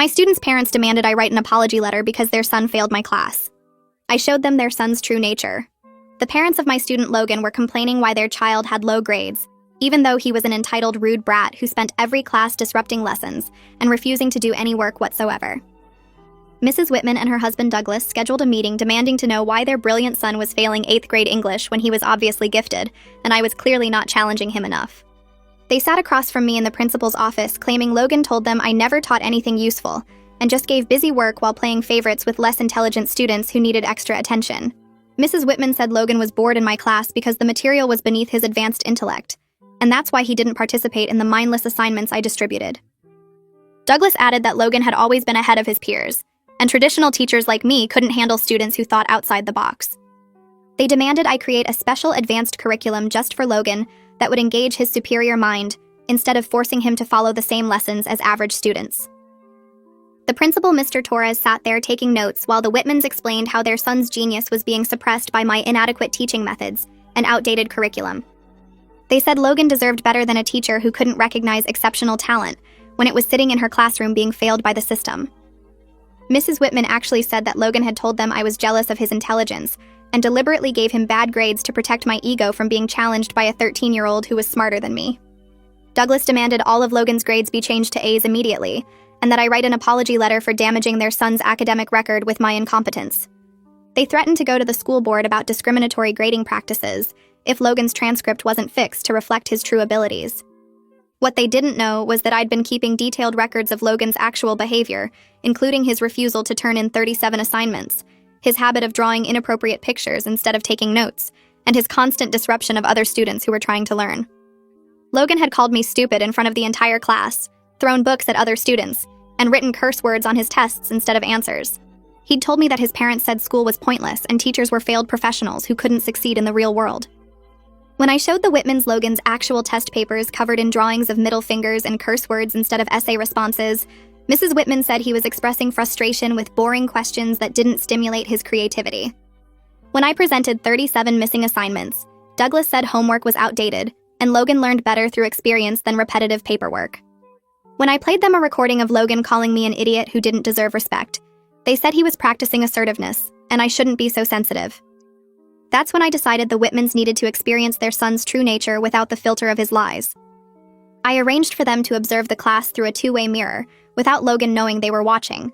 My students' parents demanded I write an apology letter because their son failed my class. I showed them their son's true nature. The parents of my student Logan were complaining why their child had low grades, even though he was an entitled, rude brat who spent every class disrupting lessons and refusing to do any work whatsoever. Mrs. Whitman and her husband Douglas scheduled a meeting demanding to know why their brilliant son was failing 8th grade English when he was obviously gifted, and I was clearly not challenging him enough. They sat across from me in the principal's office, claiming Logan told them I never taught anything useful, and just gave busy work while playing favorites with less intelligent students who needed extra attention. Mrs. Whitman said Logan was bored in my class because the material was beneath his advanced intellect, and that's why he didn't participate in the mindless assignments I distributed. Douglas added that Logan had always been ahead of his peers, and traditional teachers like me couldn't handle students who thought outside the box. They demanded I create a special advanced curriculum just for Logan that would engage his superior mind instead of forcing him to follow the same lessons as average students. The principal, Mr. Torres, sat there taking notes while the Whitmans explained how their son's genius was being suppressed by my inadequate teaching methods and outdated curriculum. They said Logan deserved better than a teacher who couldn't recognize exceptional talent when it was sitting in her classroom being failed by the system. Mrs. Whitman actually said that Logan had told them I was jealous of his intelligence and deliberately gave him bad grades to protect my ego from being challenged by a 13-year-old who was smarter than me. Douglas demanded all of Logan's grades be changed to A's immediately, and that I write an apology letter for damaging their son's academic record with my incompetence. They threatened to go to the school board about discriminatory grading practices if Logan's transcript wasn't fixed to reflect his true abilities. What they didn't know was that I'd been keeping detailed records of Logan's actual behavior, including his refusal to turn in 37 assignments, his habit of drawing inappropriate pictures instead of taking notes, and his constant disruption of other students who were trying to learn. Logan had called me stupid in front of the entire class, thrown books at other students, and written curse words on his tests instead of answers. He'd told me that his parents said school was pointless and teachers were failed professionals who couldn't succeed in the real world. When I showed the Whitmans Logan's actual test papers covered in drawings of middle fingers and curse words instead of essay responses, Mrs. Whitman said he was expressing frustration with boring questions that didn't stimulate his creativity. When I presented 37 missing assignments, Douglas said homework was outdated, and Logan learned better through experience than repetitive paperwork. When I played them a recording of Logan calling me an idiot who didn't deserve respect, they said he was practicing assertiveness, and I shouldn't be so sensitive. That's when I decided the Whitmans needed to experience their son's true nature without the filter of his lies. I arranged for them to observe the class through a two-way mirror, without Logan knowing they were watching.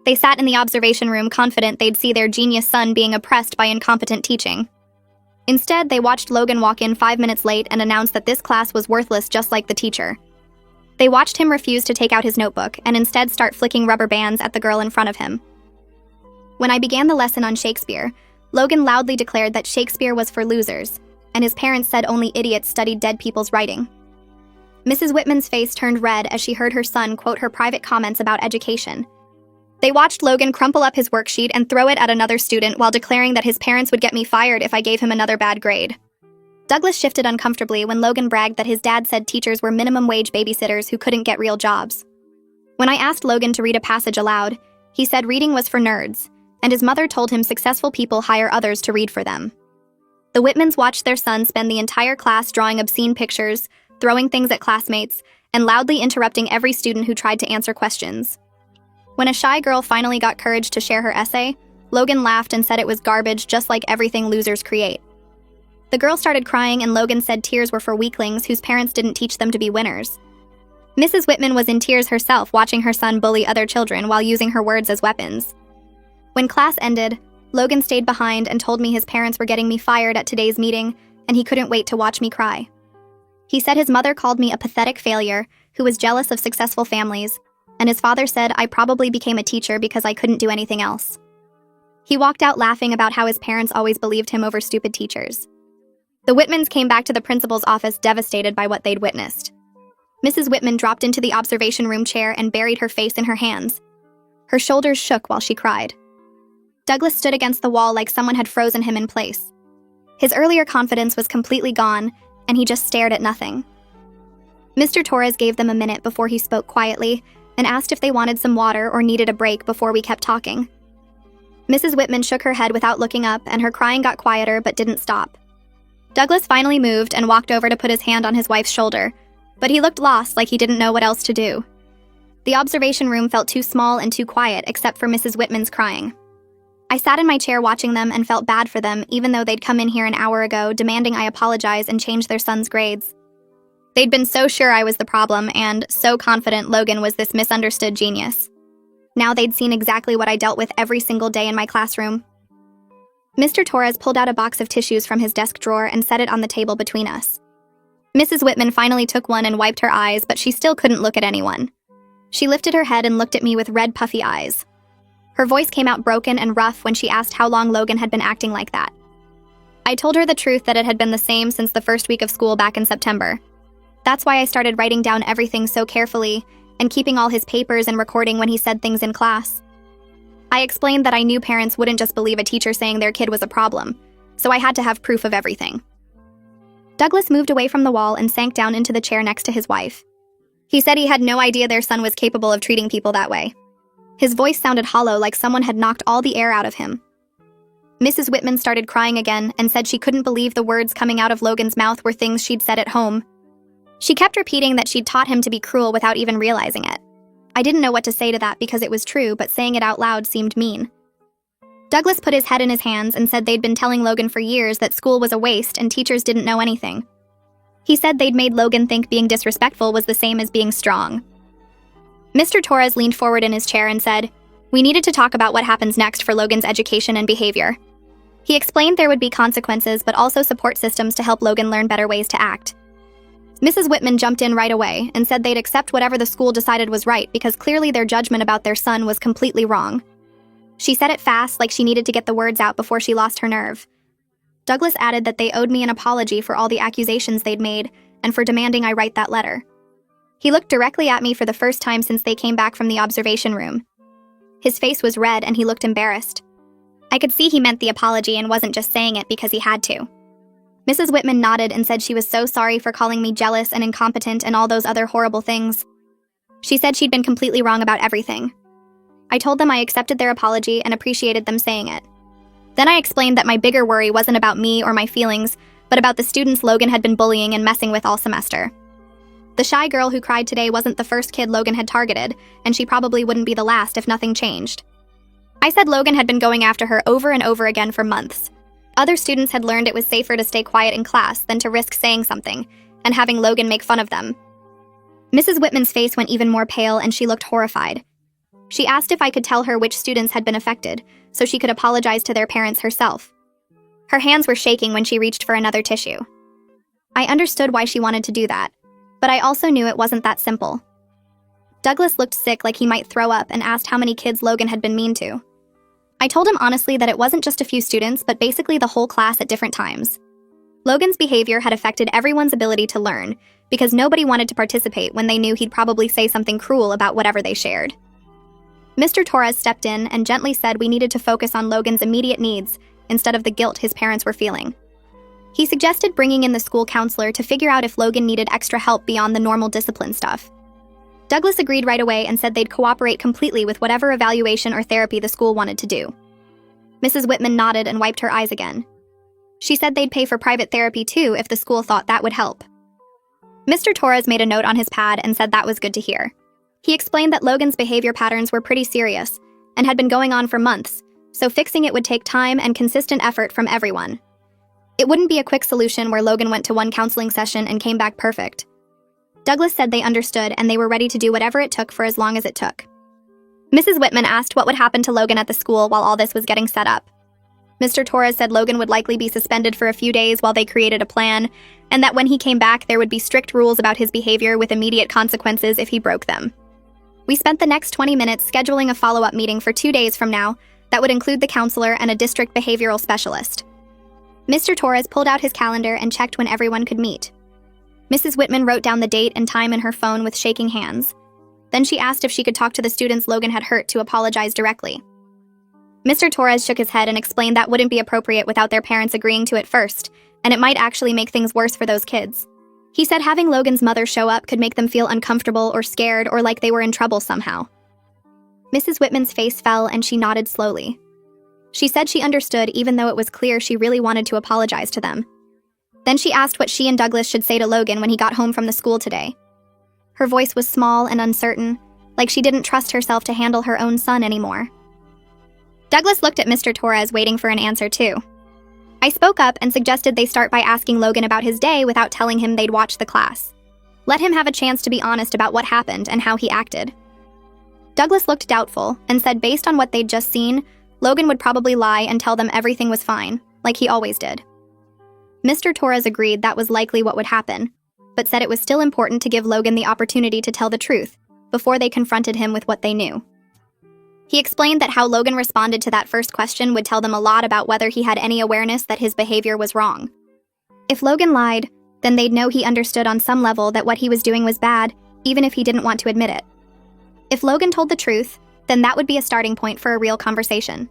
They sat in the observation room confident they'd see their genius son being oppressed by incompetent teaching. Instead, they watched Logan walk in 5 minutes late and announce that this class was worthless just like the teacher. They watched him refuse to take out his notebook and instead start flicking rubber bands at the girl in front of him. When I began the lesson on Shakespeare, Logan loudly declared that Shakespeare was for losers, and his parents said only idiots studied dead people's writing. Mrs. Whitman's face turned red as she heard her son quote her private comments about education. They watched Logan crumple up his worksheet and throw it at another student while declaring that his parents would get me fired if I gave him another bad grade. Douglas shifted uncomfortably when Logan bragged that his dad said teachers were minimum wage babysitters who couldn't get real jobs. When I asked Logan to read a passage aloud, he said reading was for nerds, and his mother told him successful people hire others to read for them. The Whitmans watched their son spend the entire class drawing obscene pictures, throwing things at classmates, and loudly interrupting every student who tried to answer questions. When a shy girl finally got courage to share her essay, Logan laughed and said it was garbage just like everything losers create. The girl started crying and Logan said tears were for weaklings whose parents didn't teach them to be winners. Mrs. Whitman was in tears herself watching her son bully other children while using her words as weapons. When class ended, Logan stayed behind and told me his parents were getting me fired at today's meeting, and he couldn't wait to watch me cry. He said his mother called me a pathetic failure who was jealous of successful families, and his father said I probably became a teacher because I couldn't do anything else. He walked out laughing about how his parents always believed him over stupid teachers. The Whitmans came back to the principal's office devastated by what they'd witnessed. Mrs. Whitman dropped into the observation room chair and buried her face in her hands. Her shoulders shook while she cried. Douglas stood against the wall like someone had frozen him in place. His earlier confidence was completely gone, and he just stared at nothing. Mr. Torres gave them a minute before he spoke quietly and asked if they wanted some water or needed a break before we kept talking. Mrs. Whitman shook her head without looking up, and her crying got quieter but didn't stop. Douglas finally moved and walked over to put his hand on his wife's shoulder, but he looked lost like he didn't know what else to do. The observation room felt too small and too quiet except for Mrs. Whitman's crying. I sat in my chair watching them and felt bad for them, even though they'd come in here an hour ago demanding I apologize and change their son's grades. They'd been so sure I was the problem and so confident Logan was this misunderstood genius. Now they'd seen exactly what I dealt with every single day in my classroom. Mr. Torres pulled out a box of tissues from his desk drawer and set it on the table between us. Mrs. Whitman finally took one and wiped her eyes, but she still couldn't look at anyone. She lifted her head and looked at me with red, puffy eyes. Her voice came out broken and rough when she asked how long Logan had been acting like that. I told her the truth that it had been the same since the first week of school back in September. That's why I started writing down everything so carefully and keeping all his papers and recording when he said things in class. I explained that I knew parents wouldn't just believe a teacher saying their kid was a problem, so I had to have proof of everything. Douglas moved away from the wall and sank down into the chair next to his wife. He said he had no idea their son was capable of treating people that way. His voice sounded hollow, like someone had knocked all the air out of him. Mrs. Whitman started crying again and said she couldn't believe the words coming out of Logan's mouth were things she'd said at home. She kept repeating that she'd taught him to be cruel without even realizing it. I didn't know what to say to that because it was true, but saying it out loud seemed mean. Douglas put his head in his hands and said they'd been telling Logan for years that school was a waste and teachers didn't know anything. He said they'd made Logan think being disrespectful was the same as being strong. Mr. Torres leaned forward in his chair and said, "We needed to talk about what happens next for Logan's education and behavior." He explained there would be consequences, but also support systems to help Logan learn better ways to act. Mrs. Whitman jumped in right away and said they'd accept whatever the school decided was right because clearly their judgment about their son was completely wrong. She said it fast, like she needed to get the words out before she lost her nerve. Douglas added that they owed me an apology for all the accusations they'd made and for demanding I write that letter. He looked directly at me for the first time since they came back from the observation room. His face was red and he looked embarrassed. I could see he meant the apology and wasn't just saying it because he had to. Mrs. Whitman nodded and said she was so sorry for calling me jealous and incompetent and all those other horrible things. She said she'd been completely wrong about everything. I told them I accepted their apology and appreciated them saying it. Then I explained that my bigger worry wasn't about me or my feelings, but about the students Logan had been bullying and messing with all semester. The shy girl who cried today wasn't the first kid Logan had targeted, and she probably wouldn't be the last if nothing changed. I said Logan had been going after her over and over again for months. Other students had learned it was safer to stay quiet in class than to risk saying something, and having Logan make fun of them. Mrs. Whitman's face went even more pale and she looked horrified. She asked if I could tell her which students had been affected, so she could apologize to their parents herself. Her hands were shaking when she reached for another tissue. I understood why she wanted to do that, but I also knew it wasn't that simple. Douglas looked sick, like he might throw up, and asked how many kids Logan had been mean to. I told him honestly that it wasn't just a few students, but basically the whole class at different times. Logan's behavior had affected everyone's ability to learn, because nobody wanted to participate when they knew he'd probably say something cruel about whatever they shared. Mr. Torres stepped in and gently said we needed to focus on Logan's immediate needs instead of the guilt his parents were feeling. He suggested bringing in the school counselor to figure out if Logan needed extra help beyond the normal discipline stuff. Douglas agreed right away and said they'd cooperate completely with whatever evaluation or therapy the school wanted to do. Mrs. Whitman nodded and wiped her eyes again. She said they'd pay for private therapy too if the school thought that would help. Mr. Torres made a note on his pad and said that was good to hear. He explained that Logan's behavior patterns were pretty serious and had been going on for months, so fixing it would take time and consistent effort from everyone. It wouldn't be a quick solution where Logan went to one counseling session and came back perfect. Douglas said they understood and they were ready to do whatever it took for as long as it took. Mrs. Whitman asked what would happen to Logan at the school while all this was getting set up. Mr. Torres said Logan would likely be suspended for a few days while they created a plan, and that when he came back there would be strict rules about his behavior with immediate consequences if he broke them. We spent the next 20 minutes scheduling a follow-up meeting for 2 days from now that would include the counselor and a district behavioral specialist. Mr. Torres pulled out his calendar and checked when everyone could meet. Mrs. Whitman wrote down the date and time in her phone with shaking hands. Then she asked if she could talk to the students Logan had hurt to apologize directly. Mr. Torres shook his head and explained that wouldn't be appropriate without their parents agreeing to it first, and it might actually make things worse for those kids. He said having Logan's mother show up could make them feel uncomfortable or scared or like they were in trouble somehow. Mrs. Whitman's face fell and she nodded slowly. She said she understood even though it was clear she really wanted to apologize to them. Then she asked what she and Douglas should say to Logan when he got home from the school today. Her voice was small and uncertain, like she didn't trust herself to handle her own son anymore. Douglas looked at Mr. Torres, waiting for an answer too. I spoke up and suggested they start by asking Logan about his day without telling him they'd watched the class. Let him have a chance to be honest about what happened and how he acted. Douglas looked doubtful and said based on what they'd just seen, Logan would probably lie and tell them everything was fine, like he always did. Mr. Torres agreed that was likely what would happen, but said it was still important to give Logan the opportunity to tell the truth before they confronted him with what they knew. He explained that how Logan responded to that first question would tell them a lot about whether he had any awareness that his behavior was wrong. If Logan lied, then they'd know he understood on some level that what he was doing was bad, even if he didn't want to admit it. If Logan told the truth, then that would be a starting point for a real conversation.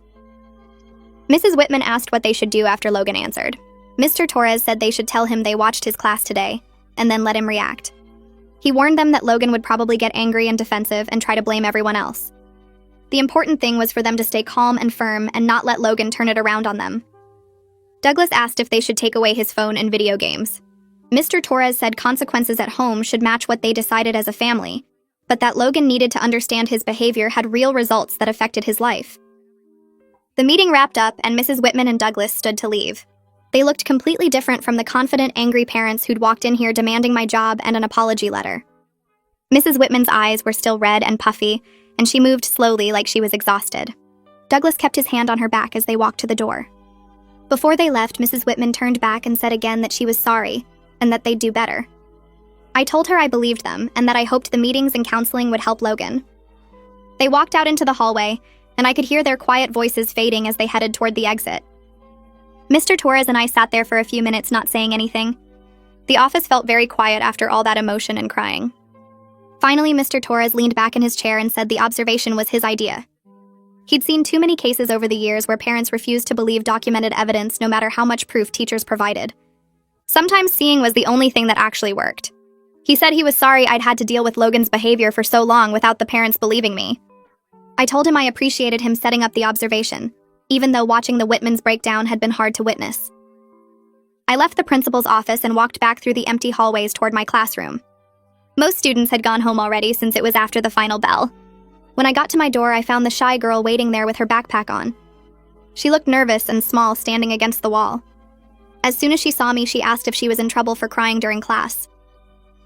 Mrs. Whitman asked what they should do after Logan answered. Mr. Torres said they should tell him they watched his class today, and then let him react. He warned them that Logan would probably get angry and defensive and try to blame everyone else. The important thing was for them to stay calm and firm and not let Logan turn it around on them. Douglas asked if they should take away his phone and video games. Mr. Torres said consequences at home should match what they decided as a family, but that Logan needed to understand his behavior had real results that affected his life. The meeting wrapped up and Mrs. Whitman and Douglas stood to leave. They looked completely different from the confident, angry parents who'd walked in here demanding my job and an apology letter. Mrs. Whitman's eyes were still red and puffy, and she moved slowly like she was exhausted. Douglas kept his hand on her back as they walked to the door. Before they left, Mrs. Whitman turned back and said again that she was sorry, and that they'd do better. I told her I believed them, and that I hoped the meetings and counseling would help Logan. They walked out into the hallway, and I could hear their quiet voices fading as they headed toward the exit. Mr. Torres and I sat there for a few minutes not saying anything. The office felt very quiet after all that emotion and crying. Finally, Mr. Torres leaned back in his chair and said the observation was his idea. He'd seen too many cases over the years where parents refused to believe documented evidence no matter how much proof teachers provided. Sometimes seeing was the only thing that actually worked. He said he was sorry I'd had to deal with Logan's behavior for so long without the parents believing me. I told him I appreciated him setting up the observation, even though watching the Whitmans break down had been hard to witness. I left the principal's office and walked back through the empty hallways toward my classroom. Most students had gone home already since it was after the final bell. When I got to my door, I found the shy girl waiting there with her backpack on. She looked nervous and small, standing against the wall. As soon as she saw me, she asked if she was in trouble for crying during class.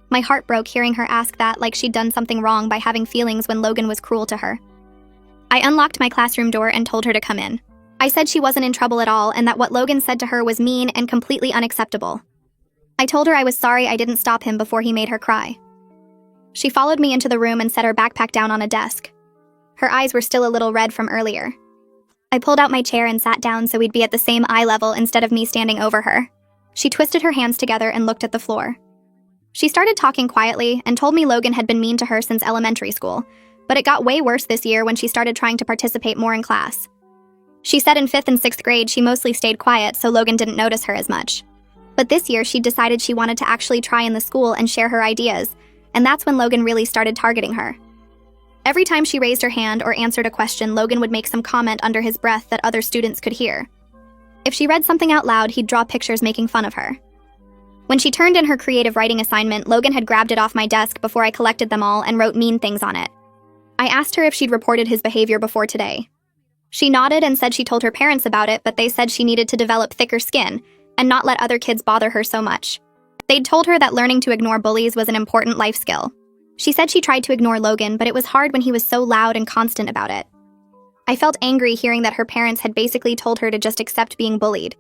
My heart broke hearing her ask that, like she'd done something wrong by having feelings when Logan was cruel to her. I unlocked my classroom door and told her to come in. I said she wasn't in trouble at all and that what Logan said to her was mean and completely unacceptable. I told her I was sorry I didn't stop him before he made her cry. She followed me into the room and set her backpack down on a desk. Her eyes were still a little red from earlier. I pulled out my chair and sat down so we'd be at the same eye level instead of me standing over her. She twisted her hands together and looked at the floor. She started talking quietly and told me Logan had been mean to her since elementary school, but it got way worse this year when she started trying to participate more in class. She said in 5th and 6th grade she mostly stayed quiet so Logan didn't notice her as much. But this year she decided she wanted to actually try in the school and share her ideas, and that's when Logan really started targeting her. Every time she raised her hand or answered a question, Logan would make some comment under his breath that other students could hear. If she read something out loud, he'd draw pictures making fun of her. When she turned in her creative writing assignment, Logan had grabbed it off my desk before I collected them all and wrote mean things on it. I asked her if she'd reported his behavior before today. She nodded and said she told her parents about it, but they said she needed to develop thicker skin and not let other kids bother her so much. They'd told her that learning to ignore bullies was an important life skill. She said she tried to ignore Logan, but it was hard when he was so loud and constant about it. I felt angry hearing that her parents had basically told her to just accept being bullied.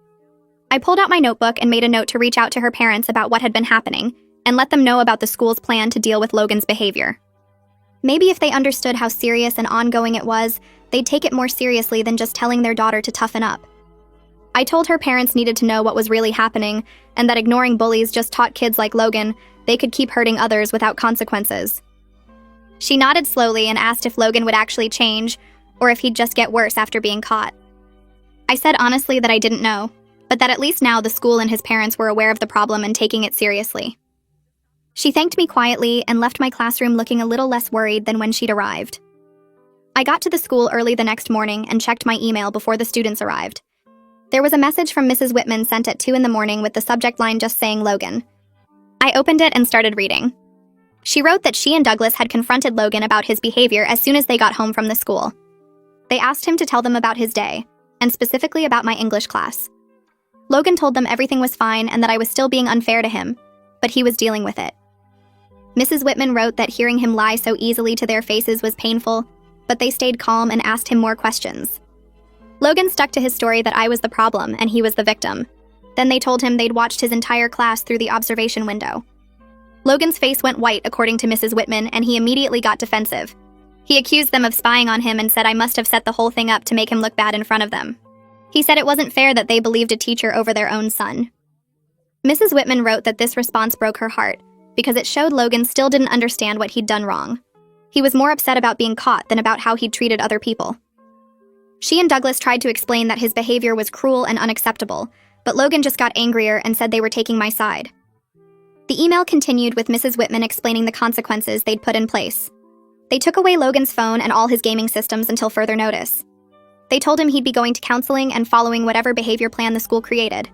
I pulled out my notebook and made a note to reach out to her parents about what had been happening and let them know about the school's plan to deal with Logan's behavior. Maybe if they understood how serious and ongoing it was, they'd take it more seriously than just telling their daughter to toughen up. I told her parents needed to know what was really happening and that ignoring bullies just taught kids like Logan they could keep hurting others without consequences. She nodded slowly and asked if Logan would actually change or if he'd just get worse after being caught. I said honestly that I didn't know, but that at least now the school and his parents were aware of the problem and taking it seriously. She thanked me quietly and left my classroom looking a little less worried than when she'd arrived. I got to the school early the next morning and checked my email before the students arrived. There was a message from Mrs. Whitman sent at 2 in the morning with the subject line just saying Logan. I opened it and started reading. She wrote that she and Douglas had confronted Logan about his behavior as soon as they got home from the school. They asked him to tell them about his day, and specifically about my English class. Logan told them everything was fine and that I was still being unfair to him, but he was dealing with it. Mrs. Whitman wrote that hearing him lie so easily to their faces was painful, but they stayed calm and asked him more questions. Logan stuck to his story that I was the problem and he was the victim. Then they told him they'd watched his entire class through the observation window. Logan's face went white, according to Mrs. Whitman, and he immediately got defensive. He accused them of spying on him and said I must have set the whole thing up to make him look bad in front of them. He said it wasn't fair that they believed a teacher over their own son. Mrs. Whitman wrote that this response broke her heart because it showed Logan still didn't understand what he'd done wrong. He was more upset about being caught than about how he'd treated other people. She and Douglas tried to explain that his behavior was cruel and unacceptable, but Logan just got angrier and said they were taking my side. The email continued with Mrs. Whitman explaining the consequences they'd put in place. They took away Logan's phone and all his gaming systems until further notice. They told him he'd be going to counseling and following whatever behavior plan the school created.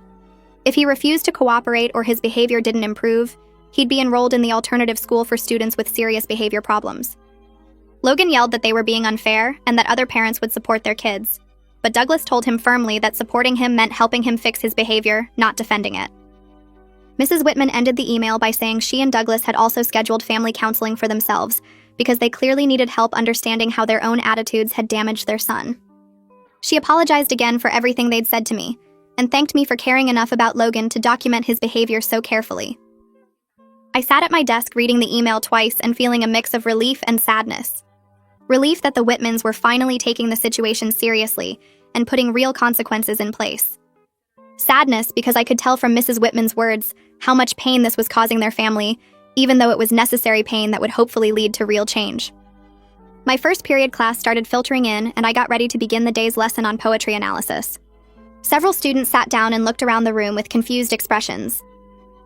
If he refused to cooperate or his behavior didn't improve, he'd be enrolled in the alternative school for students with serious behavior problems. Logan yelled that they were being unfair and that other parents would support their kids, but Douglas told him firmly that supporting him meant helping him fix his behavior, not defending it. Mrs. Whitman ended the email by saying she and Douglas had also scheduled family counseling for themselves because they clearly needed help understanding how their own attitudes had damaged their son. She apologized again for everything they'd said to me and thanked me for caring enough about Logan to document his behavior so carefully. I sat at my desk reading the email twice and feeling a mix of relief and sadness. Relief that the Whitmans were finally taking the situation seriously and putting real consequences in place. Sadness because I could tell from Mrs. Whitman's words how much pain this was causing their family, even though it was necessary pain that would hopefully lead to real change. My first period class started filtering in, and I got ready to begin the day's lesson on poetry analysis. Several students sat down and looked around the room with confused expressions.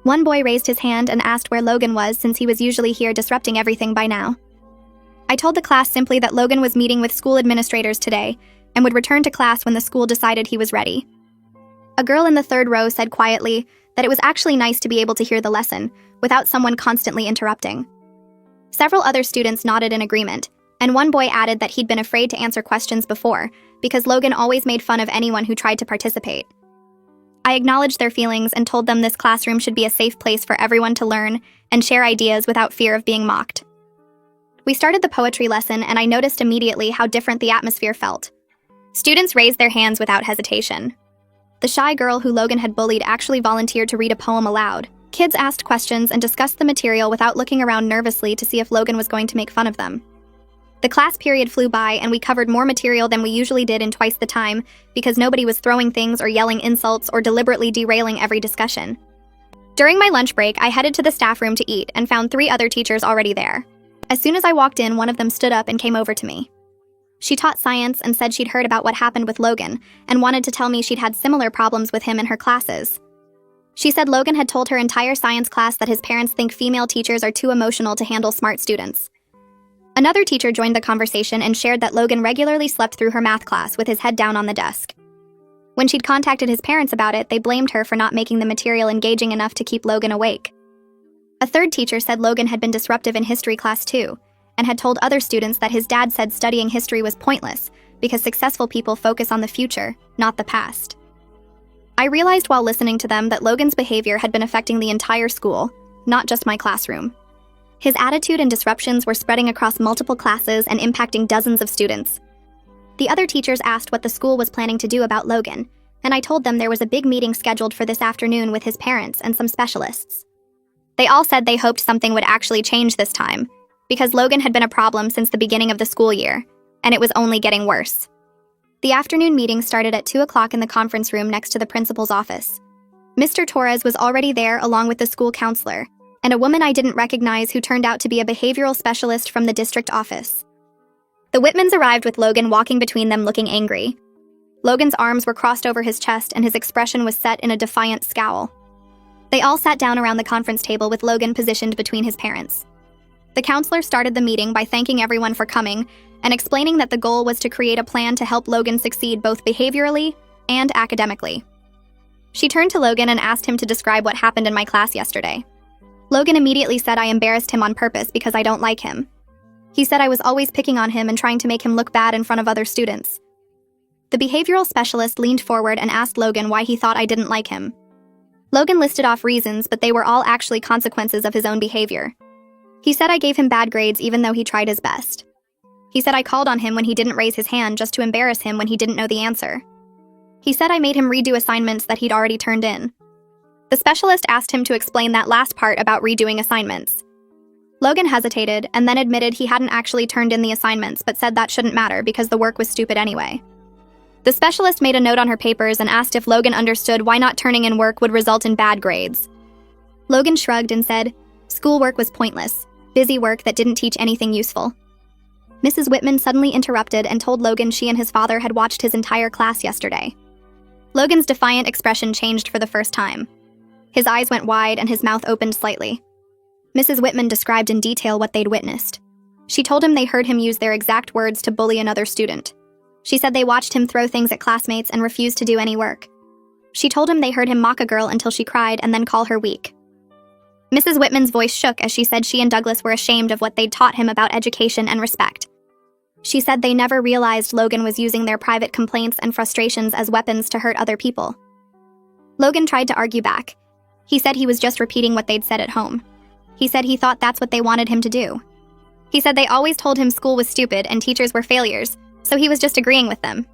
One boy raised his hand and asked where Logan was since he was usually here disrupting everything by now. I told the class simply that Logan was meeting with school administrators today and would return to class when the school decided he was ready. A girl in the third row said quietly that it was actually nice to be able to hear the lesson without someone constantly interrupting. Several other students nodded in agreement, and one boy added that he'd been afraid to answer questions before because Logan always made fun of anyone who tried to participate. I acknowledged their feelings and told them this classroom should be a safe place for everyone to learn and share ideas without fear of being mocked. We started the poetry lesson, and I noticed immediately how different the atmosphere felt. Students raised their hands without hesitation. The shy girl who Logan had bullied actually volunteered to read a poem aloud. Kids asked questions and discussed the material without looking around nervously to see if Logan was going to make fun of them. The class period flew by, and we covered more material than we usually did in twice the time because nobody was throwing things or yelling insults or deliberately derailing every discussion. During my lunch break, I headed to the staff room to eat and found 3 other teachers already there. As soon as I walked in, one of them stood up and came over to me. She taught science and said she'd heard about what happened with Logan and wanted to tell me she'd had similar problems with him in her classes. She said Logan had told her entire science class that his parents think female teachers are too emotional to handle smart students. Another teacher joined the conversation and shared that Logan regularly slept through her math class with his head down on the desk. When she'd contacted his parents about it, they blamed her for not making the material engaging enough to keep Logan awake. A third teacher said Logan had been disruptive in history class too, and had told other students that his dad said studying history was pointless because successful people focus on the future, not the past. I realized while listening to them that Logan's behavior had been affecting the entire school, not just my classroom. His attitude and disruptions were spreading across multiple classes and impacting dozens of students. The other teachers asked what the school was planning to do about Logan, and I told them there was a big meeting scheduled for this afternoon with his parents and some specialists. They all said they hoped something would actually change this time, because Logan had been a problem since the beginning of the school year, and it was only getting worse. The afternoon meeting started at 2 o'clock in the conference room next to the principal's office. Mr. Torres was already there along with the school counselor, and a woman I didn't recognize who turned out to be a behavioral specialist from the district office. The Whitmans arrived with Logan walking between them looking angry. Logan's arms were crossed over his chest and his expression was set in a defiant scowl. They all sat down around the conference table with Logan positioned between his parents. The counselor started the meeting by thanking everyone for coming and explaining that the goal was to create a plan to help Logan succeed both behaviorally and academically. She turned to Logan and asked him to describe what happened in my class yesterday. Logan immediately said I embarrassed him on purpose because I don't like him. He said I was always picking on him and trying to make him look bad in front of other students. The behavioral specialist leaned forward and asked Logan why he thought I didn't like him. Logan listed off reasons, but they were all actually consequences of his own behavior. He said I gave him bad grades even though he tried his best. He said I called on him when he didn't raise his hand just to embarrass him when he didn't know the answer. He said I made him redo assignments that he'd already turned in. The specialist asked him to explain that last part about redoing assignments. Logan hesitated and then admitted he hadn't actually turned in the assignments but said that shouldn't matter because the work was stupid anyway. The specialist made a note on her papers and asked if Logan understood why not turning in work would result in bad grades. Logan shrugged and said, "Schoolwork was pointless, busy work that didn't teach anything useful." Mrs. Whitman suddenly interrupted and told Logan she and his father had watched his entire class yesterday. Logan's defiant expression changed for the first time. His eyes went wide and his mouth opened slightly. Mrs. Whitman described in detail what they'd witnessed. She told him they heard him use their exact words to bully another student. She said they watched him throw things at classmates and refuse to do any work. She told him they heard him mock a girl until she cried and then call her weak. Mrs. Whitman's voice shook as she said she and Douglas were ashamed of what they'd taught him about education and respect. She said they never realized Logan was using their private complaints and frustrations as weapons to hurt other people. Logan tried to argue back. He said he was just repeating what they'd said at home. He said he thought that's what they wanted him to do. He said they always told him school was stupid and teachers were failures, so he was just agreeing with them.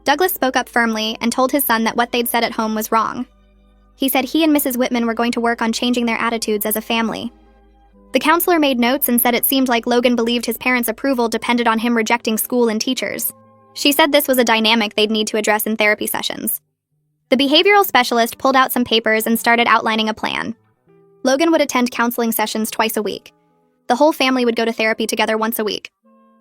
Douglas spoke up firmly and told his son that what they'd said at home was wrong. He said he and Mrs. Whitman were going to work on changing their attitudes as a family. The counselor made notes and said it seemed like Logan believed his parents' approval depended on him rejecting school and teachers. She said this was a dynamic they'd need to address in therapy sessions. The behavioral specialist pulled out some papers and started outlining a plan. Logan would attend counseling sessions twice a week. The whole family would go to therapy together once a week.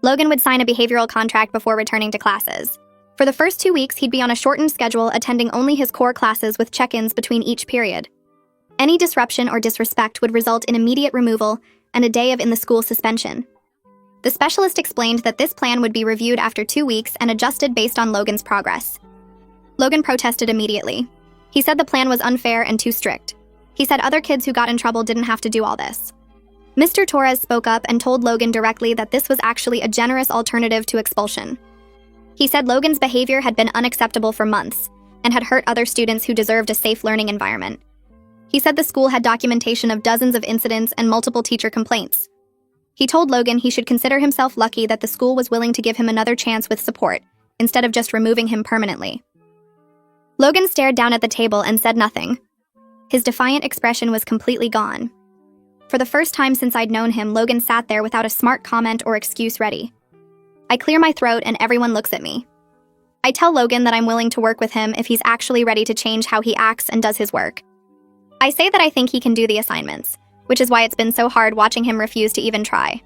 Logan would sign a behavioral contract before returning to classes. For the first 2 weeks, he'd be on a shortened schedule, attending only his core classes with check-ins between each period. Any disruption or disrespect would result in immediate removal and a day of in-the-school suspension. The specialist explained that this plan would be reviewed after 2 weeks and adjusted based on Logan's progress. Logan protested immediately. He said the plan was unfair and too strict. He said other kids who got in trouble didn't have to do all this. Mr. Torres spoke up and told Logan directly that this was actually a generous alternative to expulsion. He said Logan's behavior had been unacceptable for months and had hurt other students who deserved a safe learning environment. He said the school had documentation of dozens of incidents and multiple teacher complaints. He told Logan he should consider himself lucky that the school was willing to give him another chance with support, instead of just removing him permanently. Logan stared down at the table and said nothing. His defiant expression was completely gone. For the first time since I'd known him, Logan sat there without a smart comment or excuse ready. I clear my throat and everyone looks at me. I tell Logan that I'm willing to work with him if he's actually ready to change how he acts and does his work. I say that I think he can do the assignments, which is why it's been so hard watching him refuse to even try.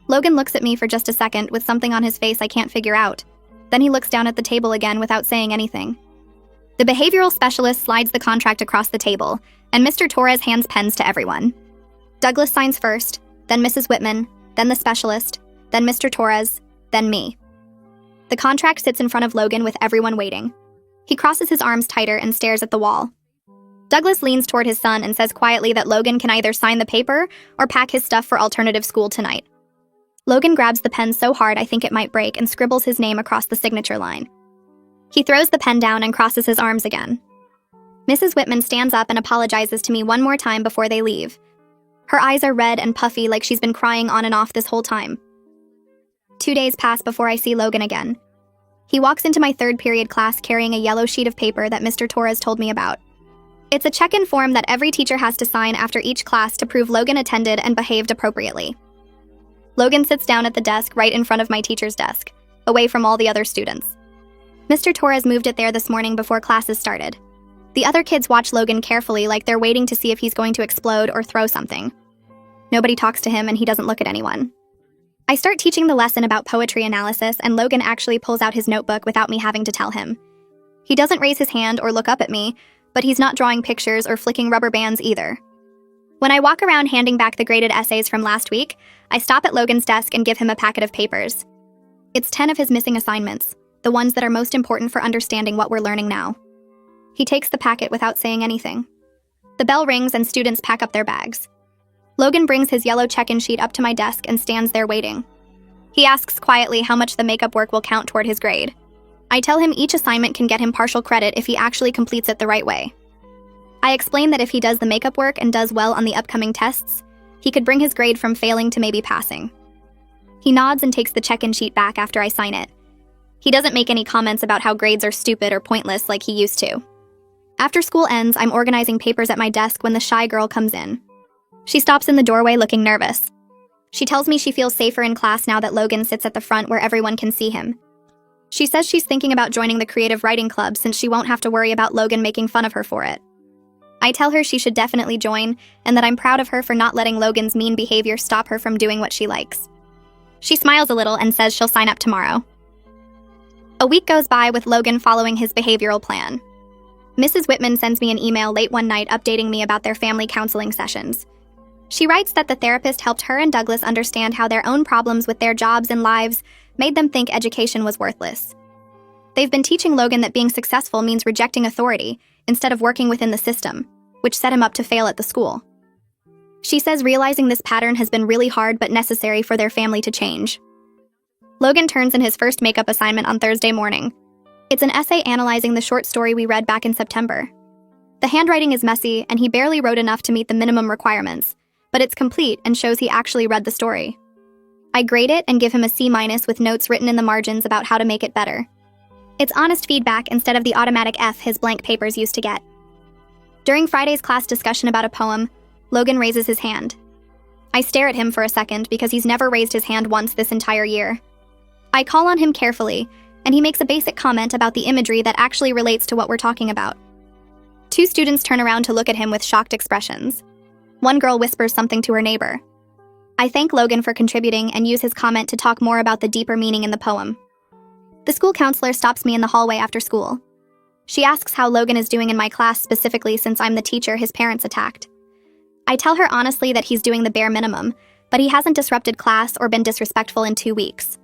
Logan looks at me for just a second with something on his face I can't figure out. Then he looks down at the table again without saying anything. The behavioral specialist slides the contract across the table, and Mr. Torres hands pens to everyone. Douglas signs first, then Mrs. Whitman, then the specialist, then Mr. Torres, then me. The contract sits in front of Logan with everyone waiting. He crosses his arms tighter and stares at the wall. Douglas leans toward his son and says quietly that Logan can either sign the paper or pack his stuff for alternative school tonight. Logan grabs the pen so hard I think it might break and scribbles his name across the signature line. He throws the pen down and crosses his arms again. Mrs. Whitman stands up and apologizes to me one more time before they leave. Her eyes are red and puffy like she's been crying on and off this whole time. 2 days pass before I see Logan again. He walks into my third period class carrying a yellow sheet of paper that Mr. Torres told me about. It's a check-in form that every teacher has to sign after each class to prove Logan attended and behaved appropriately. Logan sits down at the desk right in front of my teacher's desk, away from all the other students. Mr. Torres moved it there this morning before classes started. The other kids watch Logan carefully like they're waiting to see if he's going to explode or throw something. Nobody talks to him and he doesn't look at anyone. I start teaching the lesson about poetry analysis and Logan actually pulls out his notebook without me having to tell him. He doesn't raise his hand or look up at me, but he's not drawing pictures or flicking rubber bands either. When I walk around handing back the graded essays from last week, I stop at Logan's desk and give him a packet of papers. It's 10 of his missing assignments, the ones that are most important for understanding what we're learning now. He takes the packet without saying anything. The bell rings and students pack up their bags. Logan brings his yellow check-in sheet up to my desk and stands there waiting. He asks quietly how much the makeup work will count toward his grade. I tell him each assignment can get him partial credit if he actually completes it the right way. I explain that if he does the makeup work and does well on the upcoming tests, he could bring his grade from failing to maybe passing. He nods and takes the check-in sheet back after I sign it. He doesn't make any comments about how grades are stupid or pointless like he used to. After school ends, I'm organizing papers at my desk when the shy girl comes in. She stops in the doorway looking nervous. She tells me she feels safer in class now that Logan sits at the front where everyone can see him. She says she's thinking about joining the creative writing club since she won't have to worry about Logan making fun of her for it. I tell her she should definitely join and that I'm proud of her for not letting Logan's mean behavior stop her from doing what she likes. She smiles a little and says she'll sign up tomorrow. A week goes by with Logan following his behavioral plan. Mrs. Whitman sends me an email late one night updating me about their family counseling sessions. She writes that the therapist helped her and Douglas understand how their own problems with their jobs and lives made them think education was worthless. They've been teaching Logan that being successful means rejecting authority instead of working within the system, which set him up to fail at the school. She says realizing this pattern has been really hard but necessary for their family to change. Logan turns in his first makeup assignment on Thursday morning. It's an essay analyzing the short story we read back in September. The handwriting is messy, and he barely wrote enough to meet the minimum requirements, but it's complete and shows he actually read the story. I grade it and give him a C- with notes written in the margins about how to make it better. It's honest feedback instead of the automatic F his blank papers used to get. During Friday's class discussion about a poem, Logan raises his hand. I stare at him for a second because he's never raised his hand once this entire year. I call on him carefully, and he makes a basic comment about the imagery that actually relates to what we're talking about. Two students turn around to look at him with shocked expressions. One girl whispers something to her neighbor. I thank Logan for contributing and use his comment to talk more about the deeper meaning in the poem. The school counselor stops me in the hallway after school. She asks how Logan is doing in my class specifically since I'm the teacher his parents attacked. I tell her honestly that he's doing the bare minimum, but he hasn't disrupted class or been disrespectful in 2 weeks.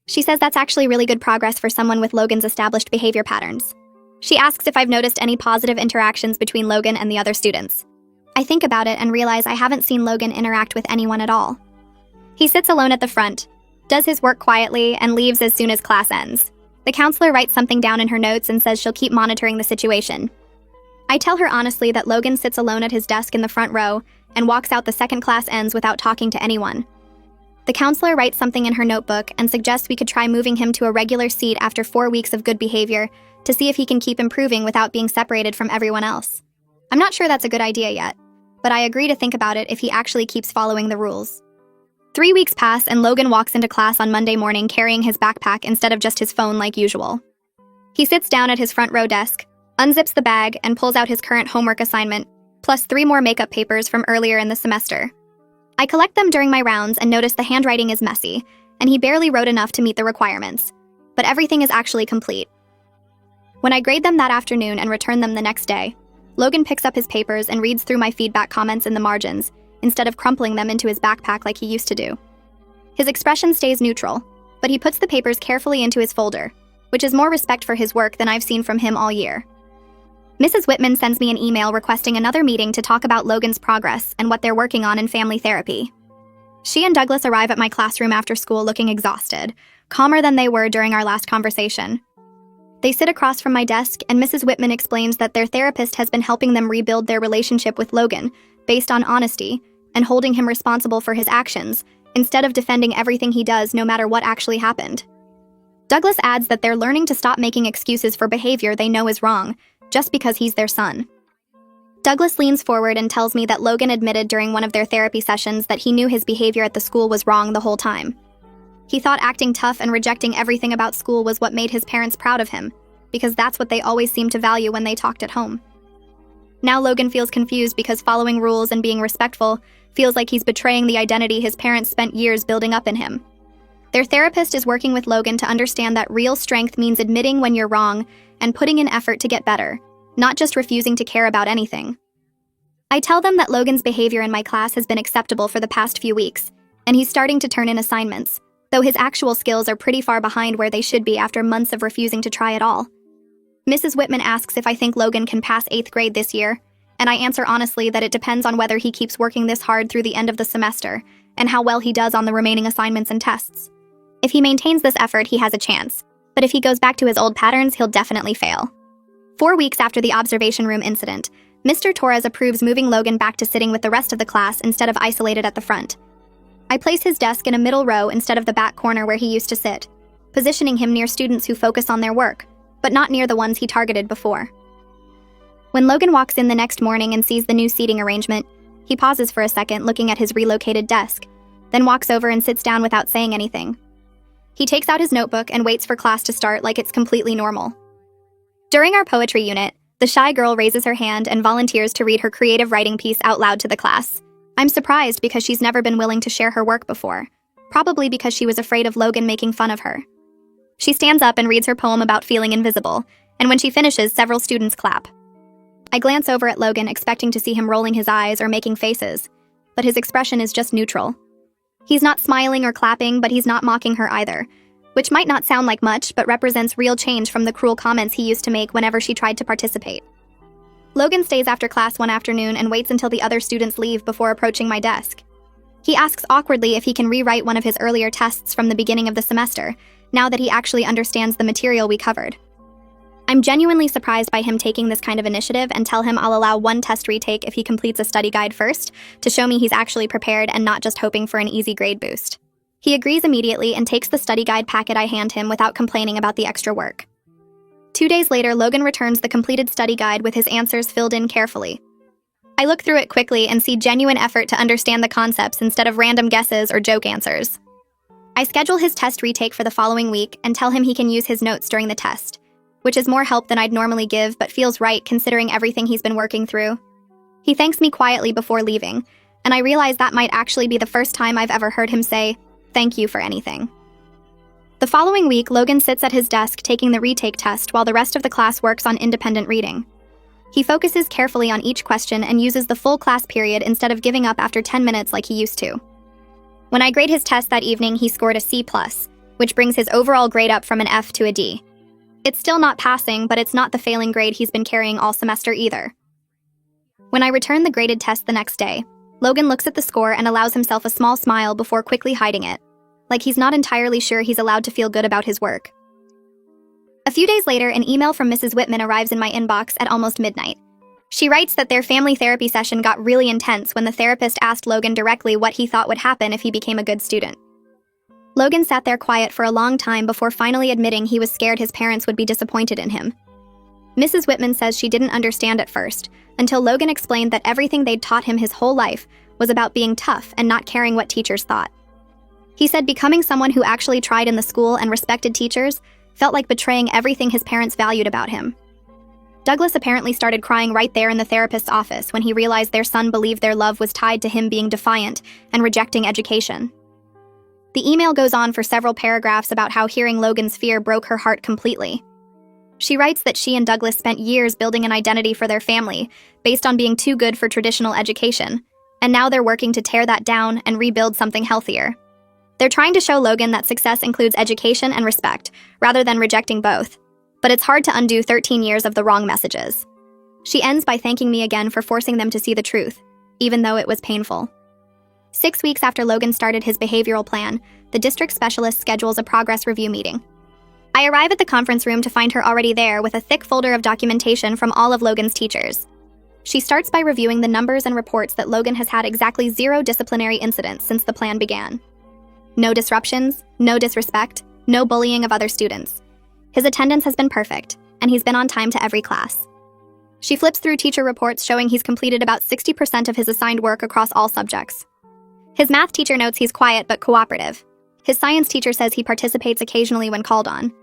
She says that's actually really good progress for someone with Logan's established behavior patterns. She asks if I've noticed any positive interactions between Logan and the other students. I think about it and realize I haven't seen Logan interact with anyone at all. He sits alone at the front, does his work quietly, and leaves as soon as class ends. The counselor writes something down in her notes and says she'll keep monitoring the situation. I tell her honestly that Logan sits alone at his desk in the front row and walks out the second class ends without talking to anyone. The counselor writes something in her notebook and suggests we could try moving him to a regular seat after 4 weeks of good behavior to see if he can keep improving without being separated from everyone else. I'm not sure that's a good idea yet, but I agree to think about it if he actually keeps following the rules. 3 weeks pass and Logan walks into class on Monday morning carrying his backpack instead of just his phone like usual. He sits down at his front row desk, unzips the bag, and pulls out his current homework assignment, plus 3 more makeup papers from earlier in the semester. I collect them during my rounds and notice the handwriting is messy, and he barely wrote enough to meet the requirements, but everything is actually complete. When I grade them that afternoon and return them the next day, Logan picks up his papers and reads through my feedback comments in the margins, instead of crumpling them into his backpack like he used to do. His expression stays neutral, but he puts the papers carefully into his folder, which is more respect for his work than I've seen from him all year. Mrs. Whitman sends me an email requesting another meeting to talk about Logan's progress and what they're working on in family therapy. She and Douglas arrive at my classroom after school looking exhausted, calmer than they were during our last conversation. They sit across from my desk, and Mrs. Whitman explains that their therapist has been helping them rebuild their relationship with Logan based on honesty and holding him responsible for his actions, instead of defending everything he does no matter what actually happened. Douglas adds that they're learning to stop making excuses for behavior they know is wrong, just because he's their son. Douglas leans forward and tells me that Logan admitted during one of their therapy sessions that he knew his behavior at the school was wrong the whole time. He thought acting tough and rejecting everything about school was what made his parents proud of him, because that's what they always seemed to value when they talked at home. Now Logan feels confused because following rules and being respectful feels like he's betraying the identity his parents spent years building up in him. Their therapist is working with Logan to understand that real strength means admitting when you're wrong and putting in effort to get better, not just refusing to care about anything. I tell them that Logan's behavior in my class has been acceptable for the past few weeks, and he's starting to turn in assignments, though his actual skills are pretty far behind where they should be after months of refusing to try at all. Mrs. Whitman asks if I think Logan can pass 8th grade this year, and I answer honestly that it depends on whether he keeps working this hard through the end of the semester and how well he does on the remaining assignments and tests. If he maintains this effort, he has a chance, but if he goes back to his old patterns, he'll definitely fail. 4 weeks after the observation room incident, Mr. Torres approves moving Logan back to sitting with the rest of the class instead of isolated at the front. I place his desk in a middle row instead of the back corner where he used to sit, positioning him near students who focus on their work, but not near the ones he targeted before. When Logan walks in the next morning and sees the new seating arrangement, he pauses for a second looking at his relocated desk, then walks over and sits down without saying anything. He takes out his notebook and waits for class to start like it's completely normal. During our poetry unit, the shy girl raises her hand and volunteers to read her creative writing piece out loud to the class. I'm surprised because she's never been willing to share her work before, probably because she was afraid of Logan making fun of her. She stands up and reads her poem about feeling invisible, and when she finishes, several students clap. I glance over at Logan, expecting to see him rolling his eyes or making faces, but his expression is just neutral. He's not smiling or clapping, but he's not mocking her either, which might not sound like much, but represents real change from the cruel comments he used to make whenever she tried to participate. Logan stays after class one afternoon and waits until the other students leave before approaching my desk. He asks awkwardly if he can rewrite one of his earlier tests from the beginning of the semester, now that he actually understands the material we covered. I'm genuinely surprised by him taking this kind of initiative and tell him I'll allow one test retake if he completes a study guide first, to show me he's actually prepared and not just hoping for an easy grade boost. He agrees immediately and takes the study guide packet I hand him without complaining about the extra work. 2 days later, Logan returns the completed study guide with his answers filled in carefully. I look through it quickly and see genuine effort to understand the concepts instead of random guesses or joke answers. I schedule his test retake for the following week and tell him he can use his notes during the test, which is more help than I'd normally give but feels right considering everything he's been working through. He thanks me quietly before leaving, and I realize that might actually be the first time I've ever heard him say, "Thank you for anything." The following week, Logan sits at his desk taking the retake test while the rest of the class works on independent reading. He focuses carefully on each question and uses the full class period instead of giving up after 10 minutes like he used to. When I grade his test that evening, he scored a C+, which brings his overall grade up from an F to a D. It's still not passing, but it's not the failing grade he's been carrying all semester either. When I return the graded test the next day, Logan looks at the score and allows himself a small smile before quickly hiding it, like he's not entirely sure he's allowed to feel good about his work. A few days later, an email from Mrs. Whitman arrives in my inbox at almost midnight. She writes that their family therapy session got really intense when the therapist asked Logan directly what he thought would happen if he became a good student. Logan sat there quiet for a long time before finally admitting he was scared his parents would be disappointed in him. Mrs. Whitman says she didn't understand at first, until Logan explained that everything they'd taught him his whole life was about being tough and not caring what teachers thought. He said becoming someone who actually tried in the school and respected teachers felt like betraying everything his parents valued about him. Douglas apparently started crying right there in the therapist's office when he realized their son believed their love was tied to him being defiant and rejecting education. The email goes on for several paragraphs about how hearing Logan's fear broke her heart completely. She writes that she and Douglas spent years building an identity for their family based on being too good for traditional education, and now they're working to tear that down and rebuild something healthier. They're trying to show Logan that success includes education and respect, rather than rejecting both. But it's hard to undo 13 years of the wrong messages. She ends by thanking me again for forcing them to see the truth, even though it was painful. 6 weeks after Logan started his behavioral plan, the district specialist schedules a progress review meeting. I arrive at the conference room to find her already there with a thick folder of documentation from all of Logan's teachers. She starts by reviewing the numbers and reports that Logan has had exactly 0 disciplinary incidents since the plan began. No disruptions, no disrespect, no bullying of other students. His attendance has been perfect, and he's been on time to every class. She flips through teacher reports showing he's completed about 60% of his assigned work across all subjects. His math teacher notes he's quiet but cooperative. His science teacher says he participates occasionally when called on.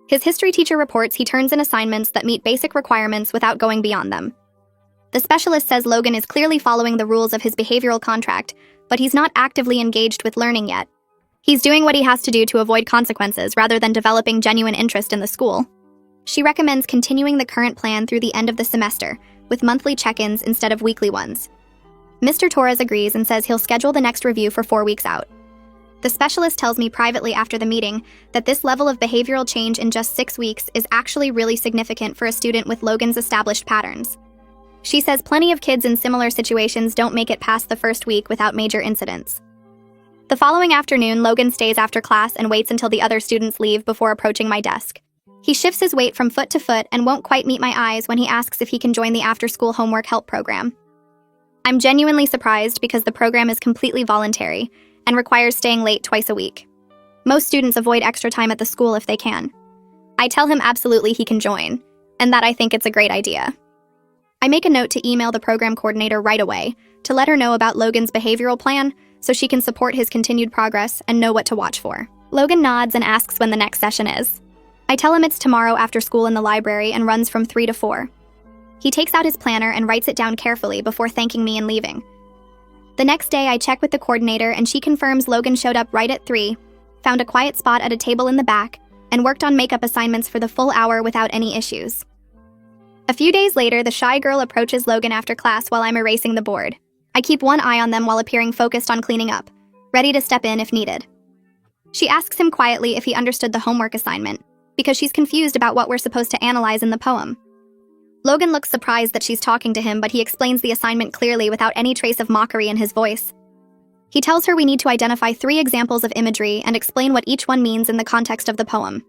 His history teacher reports he turns in assignments that meet basic requirements without going beyond them. The specialist says Logan is clearly following the rules of his behavioral contract, but he's not actively engaged with learning yet. He's doing what he has to do to avoid consequences rather than developing genuine interest in the school. She recommends continuing the current plan through the end of the semester, with monthly check-ins instead of weekly ones. Mr. Torres agrees and says he'll schedule the next review for 4 weeks out. The specialist tells me privately after the meeting that this level of behavioral change in just 6 weeks is actually really significant for a student with Logan's established patterns. She says plenty of kids in similar situations don't make it past the first week without major incidents. The following afternoon, Logan stays after class and waits until the other students leave before approaching my desk. He shifts his weight from foot to foot and won't quite meet my eyes when he asks if he can join the after-school homework help program. I'm genuinely surprised because the program is completely voluntary and requires staying late twice a week. Most students avoid extra time at the school if they can. I tell him absolutely he can join, and that I think it's a great idea. I make a note to email the program coordinator right away to let her know about Logan's behavioral plan so she can support his continued progress and know what to watch for. Logan nods and asks when the next session is. I tell him it's tomorrow after school in the library and runs from 3 to 4. He takes out his planner and writes it down carefully before thanking me and leaving. The next day, I check with the coordinator and she confirms Logan showed up right at 3, found a quiet spot at a table in the back, and worked on makeup assignments for the full hour without any issues. A few days later, the shy girl approaches Logan after class while I'm erasing the board. I keep one eye on them while appearing focused on cleaning up, ready to step in if needed. She asks him quietly if he understood the homework assignment, because she's confused about what we're supposed to analyze in the poem. Logan looks surprised that she's talking to him, but he explains the assignment clearly without any trace of mockery in his voice. He tells her we need to identify 3 examples of imagery and explain what each one means in the context of the poem.